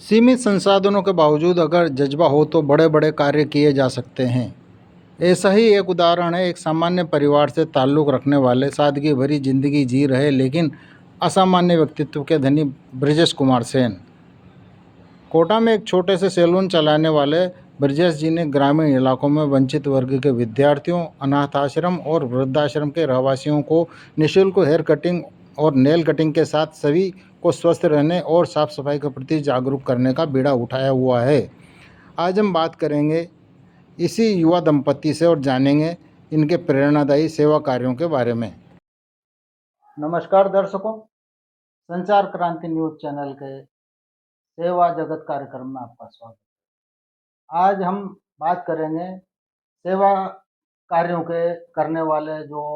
सीमित संसाधनों के बावजूद अगर जज्बा हो तो बड़े बड़े कार्य किए जा सकते हैं। ऐसा ही एक उदाहरण है एक सामान्य परिवार से ताल्लुक़ रखने वाले, सादगी भरी जिंदगी जी रहे लेकिन असामान्य व्यक्तित्व के धनी ब्रजेश कुमार सेन। कोटा में एक छोटे से सैलून चलाने वाले ब्रजेश जी ने ग्रामीण इलाकों में वंचित वर्ग के विद्यार्थियों, अनाथ आश्रम और वृद्धाश्रम के रहवासियों को निःशुल्क हेयर कटिंग और नेल कटिंग के साथ सभी को स्वस्थ रहने और साफ सफाई के प्रति जागरूक करने का बीड़ा उठाया हुआ है। आज हम बात करेंगे इसी युवा दंपति से और जानेंगे इनके प्रेरणादायी सेवा कार्यों के बारे में। नमस्कार दर्शकों, संचार क्रांति न्यूज चैनल के सेवा जगत कार्यक्रम में आपका स्वागत है। आज हम बात करेंगे सेवा कार्यों के करने वाले जो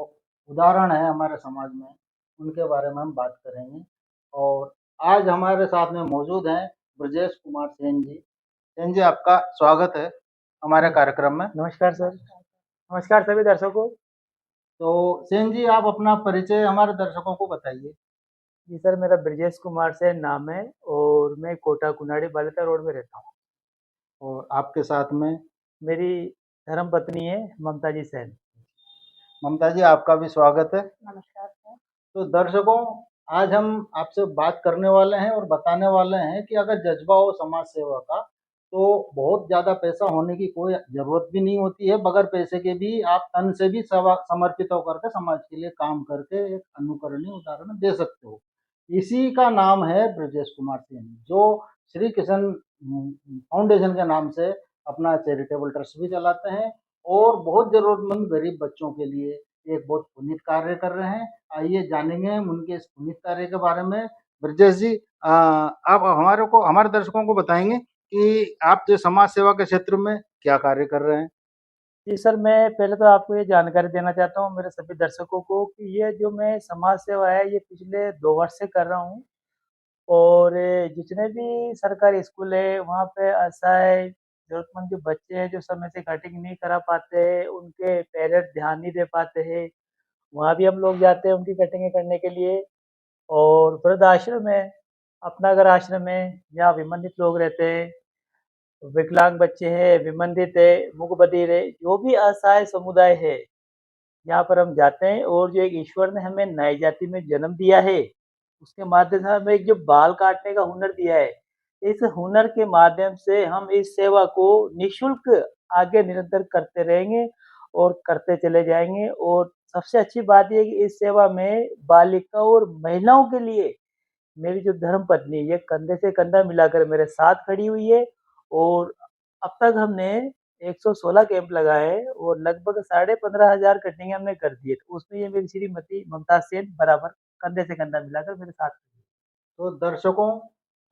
उदाहरण हैं हमारे समाज में, उनके बारे में हम बात करेंगे। और आज हमारे साथ में मौजूद हैं ब्रजेश कुमार सेन जी। सेन जी, आपका स्वागत है हमारे कार्यक्रम में। नमस्कार सर। नमस्कार सभी दर्शकों। तो सेन जी, आप अपना परिचय हमारे दर्शकों को बताइए। जी सर, मेरा ब्रजेश कुमार सेन नाम है और मैं कोटा कुनाड़ी बालिका रोड में रहता हूँ। और आपके साथ में मेरी धर्म पत्नी है ममता जी सेन। ममता जी, आपका भी स्वागत है। नमस्कार सर। तो दर्शकों, आज हम आपसे बात करने वाले हैं और बताने वाले हैं कि अगर जज्बा हो समाज सेवा का तो बहुत ज़्यादा पैसा होने की कोई ज़रूरत भी नहीं होती है। बगैर पैसे के भी आप तन से भी समर्पित होकर के समाज के लिए काम करके एक अनुकरणीय उदाहरण दे सकते हो। इसी का नाम है ब्रजेश कुमार सिंह, जो श्री किशन फाउंडेशन के नाम से अपना चैरिटेबल ट्रस्ट भी चलाते हैं और बहुत ज़रूरतमंद गरीब बच्चों के लिए एक बहुत पुनीत कार्य कर रहे हैं। आइए जानेंगे हम उनके इस पुनीत कार्य के बारे में। ब्रजेश जी, आप हमारे दर्शकों को बताएंगे कि आप जो समाज सेवा के क्षेत्र में क्या कार्य कर रहे हैं? जी सर, मैं पहले तो आपको ये जानकारी देना चाहता हूँ मेरे सभी दर्शकों को कि ये जो मैं समाज सेवा है ये पिछले 2 वर्ष से कर रहा हूँ। और जितने भी सरकारी स्कूल है वहाँ पे असहाय ज़रूरतमंद जो बच्चे हैं जो समय से कटिंग नहीं करा पाते हैं, उनके पेरेंट्स ध्यान नहीं दे पाते हैं, वहाँ भी हम लोग जाते हैं उनकी कटिंगें करने के लिए। और वृद्धाश्रम है, अपनागर आश्रम है, जहाँ विमंडित लोग रहते हैं, विकलांग बच्चे हैं, विमंडित है, मूक-बधिर है, जो भी असहाय समुदाय है, यहाँ पर हम जाते हैं। और जो एक ईश्वर ने हमें नई जाति में जन्म दिया है, उसके माध्यम से हमें एक जो बाल काटने का हुनर दिया है, इस हुनर के माध्यम से हम इस सेवा को निःशुल्क आगे निरंतर करते रहेंगे और करते चले जाएँगे। और सबसे अच्छी बात ये है कि इस सेवा में बालिका और महिलाओं के लिए मेरी जो धर्मपत्नी ये कंधे से कंधा मिलाकर मेरे साथ खड़ी हुई है। और अब तक हमने 116 कैंप लगाए हैं और लगभग 15,500 कटिंग हमने कर दी है। तो उसमें ये मेरी श्रीमती ममता सेन बराबर कंधे से कंधा मिलाकर मेरे साथ खड़ी है। तो दर्शकों,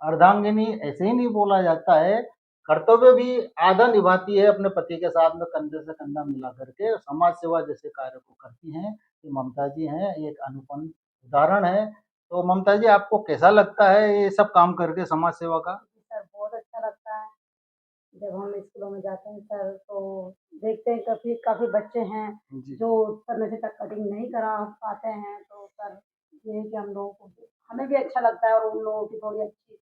अर्धांगिनी ऐसे ही नहीं बोला जाता है, कर्तव्य भी आधा निभाती है अपने पति के साथ में कंधे से कंधा मिला करके समाज सेवा जैसे कार्य को करती हैं। ये ममता जी हैं, एक अनुपम उदाहरण है। तो ममता जी, आपको कैसा लगता है ये सब काम करके समाज सेवा का? जी सर, बहुत अच्छा लगता है। जब हम स्कूलों में जाते हैं सर, तो देखते हैं काफ़ी काफ़ी बच्चे हैं जी। जो समय से तक कटिंग नहीं करा पाते हैं। तो सर, ये है कि हम लोगों को हमें भी अच्छा लगता है और उन लोगों की थोड़ी अच्छी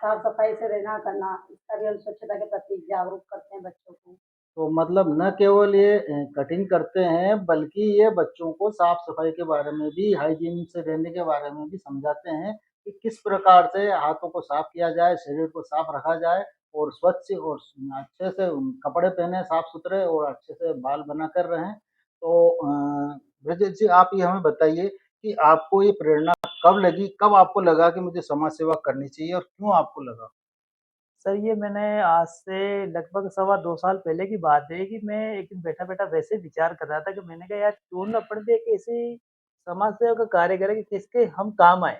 साफ-सफाई से रहना करना, इसका भी हम स्वच्छता के प्रति जागरूक करते हैं बच्चों को। तो मतलब न केवल ये कटिंग करते हैं, बल्कि ये बच्चों को साफ-सफाई के बारे में भी, हाइजीन से रहने के बारे में भी समझाते हैं कि किस प्रकार से हाथों को साफ किया जाए, शरीर को साफ रखा जाए और स्वच्छ और अच्छे से कपड़े पहने साफ-सुथरे और अच्छे से बाल बनाकर रहें। तो ब्रजेश जी, आप ये हमें बताइए कि आपको ये प्रेरणा कब लगी? कब आपको लगा कि मुझे समाज सेवा करनी चाहिए और क्यों आपको लगा? सर, ये मैंने आज से लगभग सवा 2 साल पहले की बात है कि मैं एक दिन बैठा-बैठा वैसे विचार कर रहा था कि मैंने कहा यार क्यों ना अपन भी एक ऐसी समाज सेवा का कार्य करें कि जिसके हम काम आएँ।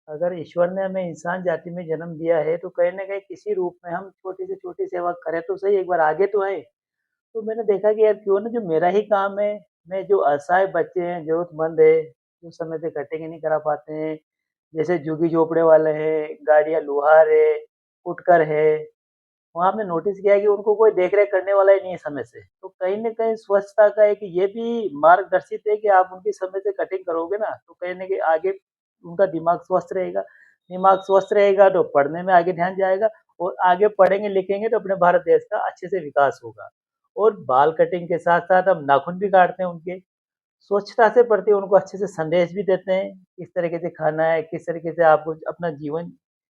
अगर ईश्वर ने हमें इंसान जाति में जन्म दिया है तो कहीं न कहीं किसी रूप में हम छोटी से छोटी सेवा करें तो सही, एक बार आगे तो आएँ। तो मैंने देखा कि यार क्यों ना जो मेरा ही काम है, मैं जो असहाय बच्चे हैं, ज़रूरतमंद है, जो समय से कटिंग नहीं करा पाते हैं, जैसे झुग्गी-झोपड़े वाले हैं, गाड़ियाँ लुहार है, फुटकर है, वहाँ हमने नोटिस किया है कि उनको कोई देख-रेख करने वाला ही नहीं है समय से। तो कहीं न कहीं स्वच्छता का एक ये भी मार्गदर्शित है कि आप उनकी समय से कटिंग करोगे ना, तो कहीं न कहीं आगे उनका दिमाग स्वस्थ रहेगा। दिमाग स्वस्थ रहेगा तो पढ़ने में आगे ध्यान जाएगा और आगे पढ़ेंगे लिखेंगे तो अपने भारत देश का अच्छे से विकास होगा। और बाल कटिंग के साथ-साथ हम नाखून भी काटते हैं उनके। स्वच्छता से प्रति उनको अच्छे से संदेश भी देते हैं, किस तरीके से खाना है, किस तरीके से आपको अपना जीवन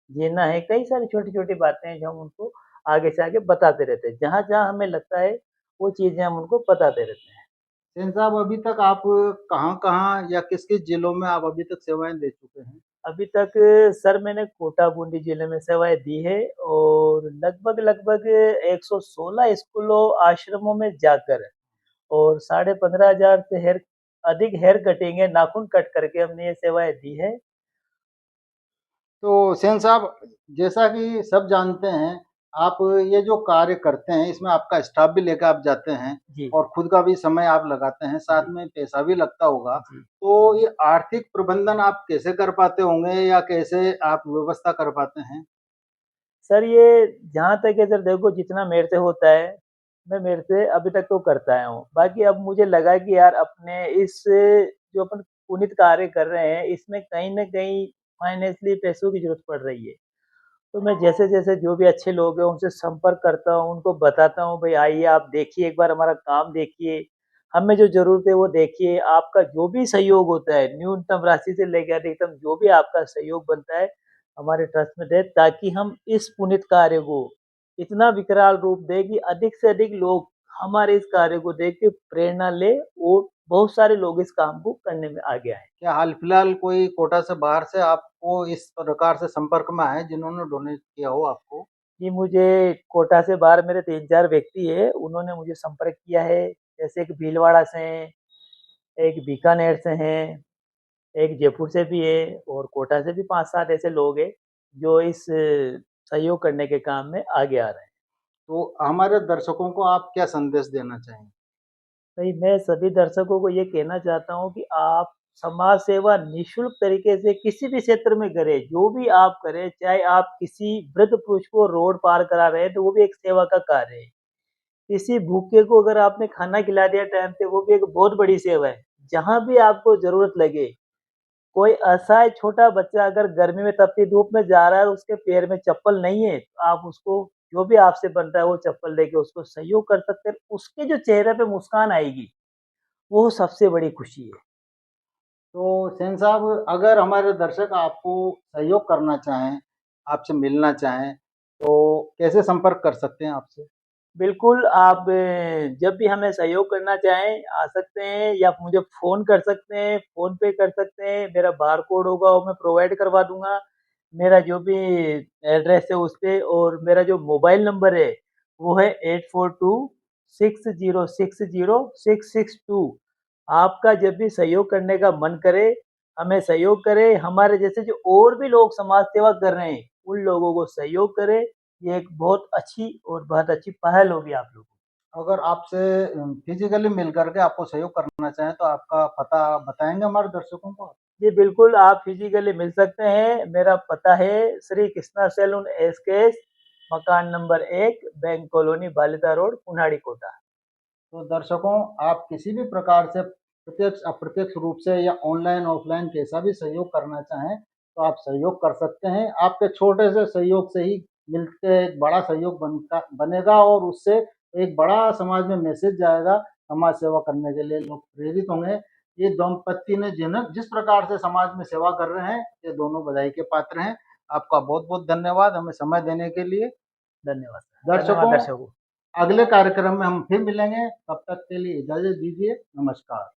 जीना है। कई सारी छोटी-छोटी बातें हैं जो हम उनको आगे से आगे बताते रहते हैं। जहाँ-जहाँ हमें लगता है वो चीज़ें हम उनको बताते रहते हैं। सेन साहब, अभी तक आप कहाँ-कहाँ या किस-किस जिलों में आप अभी तक सेवाएँ दे चुके हैं? अभी तक सर मैंने कोटा बूंदी जिले में सेवाएँ दी है और लगभग 116 स्कूलों, आश्रमों में जाकर और 15,500 से अधिक हेयर कटिंग है, नाखून कट करके हमने ये सेवाएँ दी है। तो सेन साहब, जैसा कि सब जानते हैं, आप ये जो कार्य करते हैं, इसमें आपका स्टाफ भी लेकर आप जाते हैं जी, और खुद का भी समय आप लगाते हैं, साथ जी, में पैसा भी लगता होगा। जी। तो ये आर्थिक प्रबंधन आप कैसे कर पाते होंगे या कैसे आप व्यवस्था कर पाते हैं? सर ये जहाँ तक है सर देखो जितना मेरे से होता है, मैं मेरे से अभी तक तो करता आया हूँ। बाकी अब मुझे लगा कि यार अपने इस जो अपन पुनीत कार्य कर रहे हैं, इसमें कहीं न कहीं फाइनेंशियली पैसों की ज़रूरत पड़ रही है। तो मैं जैसे-जैसे जो भी अच्छे लोग हैं उनसे संपर्क करता हूँ, उनको बताता हूँ भई आइए आप देखिए एक बार हमारा काम देखिए, हमें जो ज़रूरत है वो देखिए, आपका जो भी सहयोग होता है न्यूनतम राशि से लेके अधिकतम जो भी आपका सहयोग बनता है, हमारे ट्रस्ट में दें ताकि हम इस पुनीत कार्य को इतना विकराल रूप दें कि अधिक से अधिक लोग हमारे इस कार्य को देख के प्रेरणा लें और बहुत सारे लोग इस काम को करने में आगे आएँ। क्या हाल-फिलहाल कोई कोटा से बाहर से आपको इस प्रकार से संपर्क में आए जिन्होंने डोनेट किया हो आपको? जी, मुझे कोटा से बाहर मेरे 3-4 व्यक्ति हैं, उन्होंने मुझे संपर्क किया है। जैसे एक भीलवाड़ा से हैं, एक बीकानेर से हैं, एक जयपुर से भी है और कोटा से भी 5-7 ऐसे लोग हैं, जो इस सहयोग करने के काम में आगे आ रहे हैं। तो हमारे दर्शकों को आप क्या संदेश देना चाहेंगे? भई मैं सभी दर्शकों को ये कहना चाहता हूँ कि आप समाज सेवा निःशुल्क तरीके से किसी भी क्षेत्र में करें, जो भी आप करें, चाहे आप किसी वृद्ध पुरुष को रोड पार करा रहे हैं, तो वो भी एक सेवा का कार्य है। किसी भूखे को अगर आपने खाना खिला दिया टाइम पे वो भी एक बहुत बड़ी सेवा है। जहाँ भी आपको ज़रूरत लगे, कोई असहाय छोटा बच्चा अगर गर्मी में तपती धूप में जा रहा है, उसके पैर में चप्पल नहीं है, तो आप उसको जो भी आपसे बनता है वो चप्पल देके उसको सहयोग कर सकते हैं। उसके जो चेहरे पे मुस्कान आएगी, वो सबसे बड़ी खुशी है। तो सेन साहब, अगर हमारे दर्शक आपको सहयोग करना चाहें, आपसे मिलना चाहें, तो कैसे संपर्क कर सकते हैं आपसे? बिल्कुल, आप जब भी हमें सहयोग करना चाहें, आ सकते हैं या मुझे फ़ोन कर सकते हैं, फ़ोन पे कर सकते हैं, मेरा बारकोड होगा वो मैं प्रोवाइड करवा दूँगा। मेरा जो भी एड्रेस है उस पे और मेरा जो मोबाइल नंबर है, वो है 8426060662। आपका जब भी सहयोग करने का मन करे, हमें सहयोग करें, हमारे जैसे जो और भी लोग समाज सेवा कर रहे हैं, उन लोगों को सहयोग करें। ये एक बहुत अच्छी पहल होगी आप लोगों की। अगर आपसे फिज़िकली मिल कर के आपको सहयोग करना चाहें, तो आपका पता बताएँगे हमारे दर्शकों को? जी, बिल्कुल आप फिज़िकली मिल सकते हैं। मेरा पता है श्री कृष्णा सैलून एसकेएस मकान number 1 bank colony Balita road, Kunhadi, Kota. तो दर्शकों, आप किसी भी प्रकार से प्रत्यक्ष अप्रत्यक्ष रूप से या ऑनलाइन ऑफलाइन कैसा भी सहयोग करना चाहें, तो आप सहयोग कर सकते हैं। आपके छोटे से सहयोग से ही मिलके एक बड़ा सहयोग बनेगा और उससे एक बड़ा समाज में मैसेज जाएगा। समाज सेवा करने के लिए लोग प्रेरित होंगे। ये दंपत्ति ने जिस प्रकार से समाज में सेवा कर रहे हैं, ये दोनों बधाई के पात्र हैं। आपका बहुत-बहुत धन्यवाद हमें समय देने के लिए। धन्यवाद सर। धन्यवाद दर्शकों, दर्शकों। अगले कार्यक्रम में हम फिर मिलेंगे, तब तक के लिए इजाज़त दीजिए, नमस्कार।